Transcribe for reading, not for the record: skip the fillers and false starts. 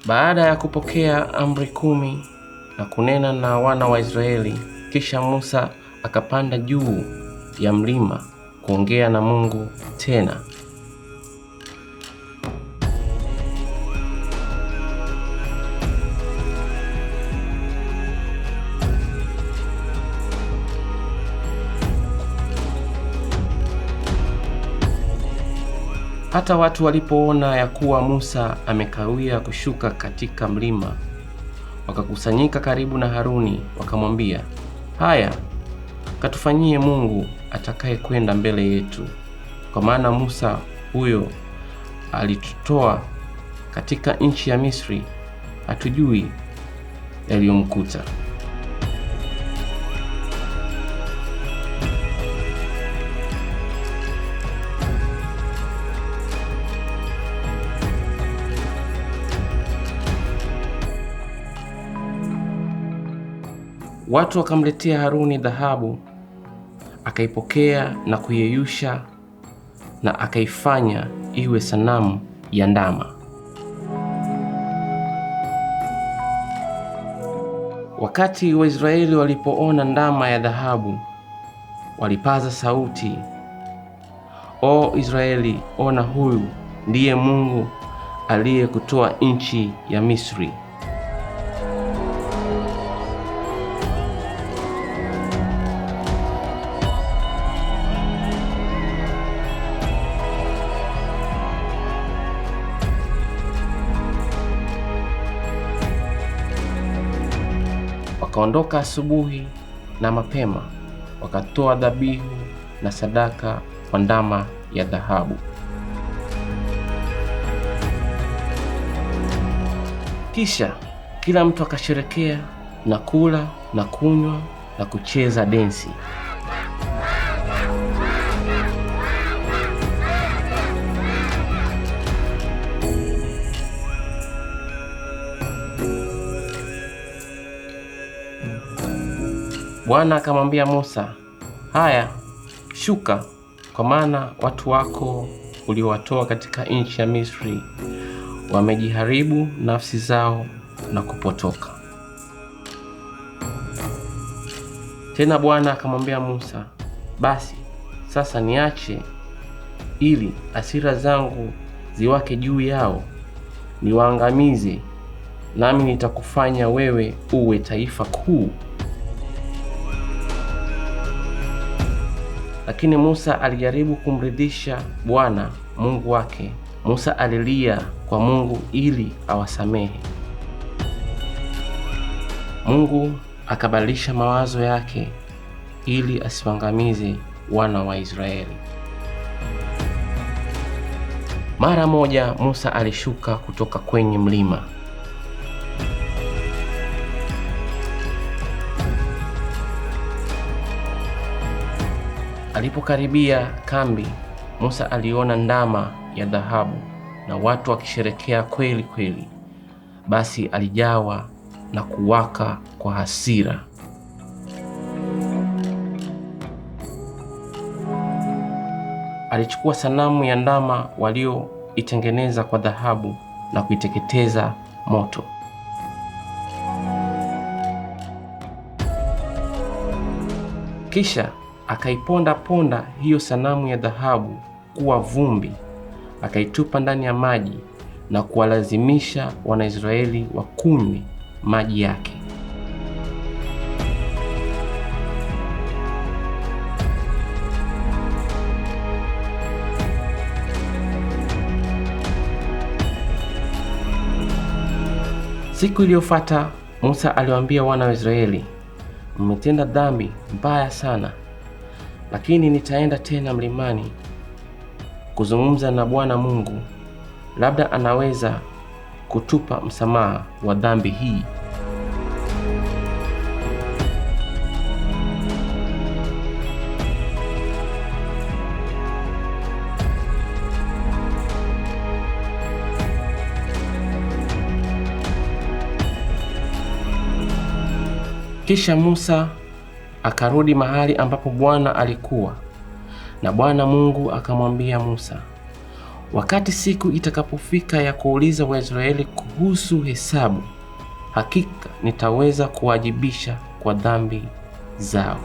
Baada ya kupokea amri 10 na kunena na wana wa Israeli, kisha Musa akapanda juu ya mlima kuongea na Mungu tena. Hata watu walipoona ya kuwa Musa amekawia kushuka katika mlima, wakakusanyika karibu na Haruni, wakamwambia, "Haya, katufanyie Mungu atakaye kwenda mbele yetu, kwa maana Musa huyo alitutoa katika nchi ya Misri, hatujui yaliyomkuta." Watu wakamletea Haruni dhahabu, akaipokea na kuyeyusha na akaifanya iwe sanamu ya ndama. Wakati Waisraeli walipoona ndama ya dhahabu, walipaza sauti, "O Israeli, ona, huyu ndiye Mungu aliyekutoa nchi ya Misri." Wakaondoka asubuhi na mapema, wakatoa dhabihu na sadaka kwa ndama ya dhahabu. Kisha kila mtu akasherekea na kula na kunywa na kucheza densi. Bwana akamwambia Musa, "Haya, shuka, kwa maana watu wako uliowatoa katika nchi ya Misri wamejiharibu nafsi zao na kupotoka." Tena Bwana akamwambia Musa, "Basi sasa niache ili hasira zangu ziwake juu yao, niwaangamize, nami nitakufanya wewe uwe taifa kuu." Lakini Musa alijaribu kumridhisha Bwana Mungu wake. Musa alilia kwa Mungu ili awasamehe. Mungu akabadilisha mawazo yake ili asiwaangamize wana wa Israeli. Mara moja Musa alishuka kutoka kwenye mlima. Alipokaribia kambi, Musa aliona ndama ya dhahabu na watu wakisherekea kweli kweli. Basi alijawa na kuwaka kwa hasira. Alichukua sanamu ya ndama walioitengeneza kwa dhahabu na kuiteketeza moto. Kisha akaiponda hiyo sanamu ya dhahabu kuwa vumbi, akaitupa ndani ya maji na kuwalazimisha Wanaisraeli wakunywe maji yake. Siku iliyofuata Musa aliwaambia wana wa Israeli, "Mmetenda dhambi mbaya sana, lakini nitaenda tena mlimani kuzungumza na Bwana Mungu, labda anaweza kutupa msamaha wa dhambi hii." Kisha Musa akarudi mahali ambapo Bwana alikuwa, na Bwana Mungu akamwambia Musa, wakati siku itakapofika ya kuuliza Waisraeli kuhusu hesabu, hakika nitaweza kuwajibisha kwa dhambi zao.